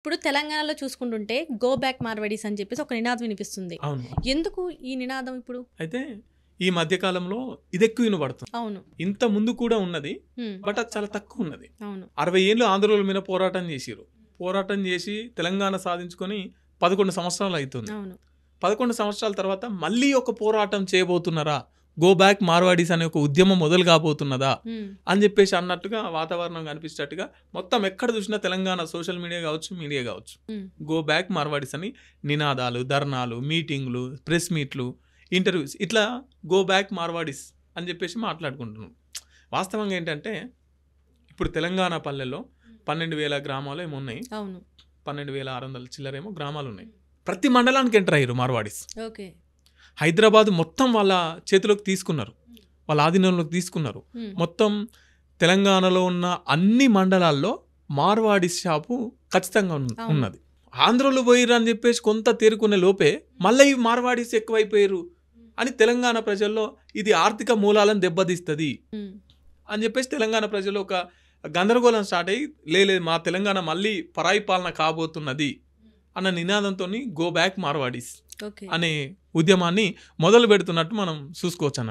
ఇప్పుడు తెలంగాణలో చూసుకుంటుంటే go back Marwadis అని చెప్పేసి ఒక నినాదం వినిపిస్తుంది. అవును. ఎందుకు ఈ నినాదం ఇప్పుడు? అయితే ఈ మధ్య కాలంలో ఇది ఎక్కువ వినబడుతుంది. అవును. ఇంత ముందు కూడా ఉన్నది, హ్మ్. బట్ అది చాలా తక్కువ ఉన్నది. అవును. 60 ఏళ్ళు ఆంధ్రుల మీద పోరాటం చేసిరు. పోరాటం చేసి తెలంగాణ సాధించుకొని 11 సంవత్సరాలు అవుతుంది. అవును. 11 సంవత్సరాల తర్వాత మళ్ళీ ఒక పోరాటం చేయబోతున్నారా, గో బ్యాక్ మార్వాడీస్ అనే ఒక ఉద్యమం మొదలు కాబోతున్నదా హ్మ్. అని చెప్పేసి అన్నట్టుగా వాతావరణం కనిపించేటట్టుగా మొత్తం ఎక్కడ చూసినా తెలంగాణ సోషల్ మీడియా కావచ్చు, మీడియా కావచ్చు, హ్మ్. గో బ్యాక్ మార్వాడీస్ అని నినాదాలు, ధర్నాలు, మీటింగ్లు, ప్రెస్ మీట్లు, ఇంటర్వ్యూస్, ఇట్లా గో బ్యాక్ మార్వాడీస్ అని చెప్పేసి మాట్లాడుకుంటున్నాం. వాస్తవంగా ఏంటంటే ఇప్పుడు తెలంగాణ పల్లెల్లో 12,000 గ్రామాలు ఏమో ఉన్నాయి. అవును. 12,600 చిల్లరేమో గ్రామాలు ఉన్నాయి. ప్రతి మండలానికి ఎంటర్ అయ్యారు మార్వాడీస్. ఓకే. హైదరాబాద్ మొత్తం వాళ్ళ చేతిలోకి తీసుకున్నారు, వాళ్ళ ఆధీనంలోకి తీసుకున్నారు. హ్మ్. మొత్తం తెలంగాణలో ఉన్న అన్ని మండలాల్లో మార్వాడీస్ షాపు ఖచ్చితంగా ఉన్నది. ఆంధ్రలో పోయిర్రు అని చెప్పేసి కొంత తేరుకునే లోపే మళ్ళీ ఈ మార్వాడీస్ ఎక్కువైపోయారు అని తెలంగాణ ప్రజల్లో ఇది ఆర్థిక మూలాలను దెబ్బతీస్తుంది హ్మ్. అని చెప్పేసి తెలంగాణ ప్రజల్లో ఒక గందరగోళం స్టార్ట్ అయ్యి, లేదు మా తెలంగాణ మళ్ళీ పరాయి పాలన కాబోతున్నది అన్న నినాదంతో గో బ్యాక్ మార్వాడీస్ ఓకే. అనే ఉద్యమాన్ని మొదలు పెడుతున్నట్టు మనం చూసుకోవచ్చు అన్నట్టు.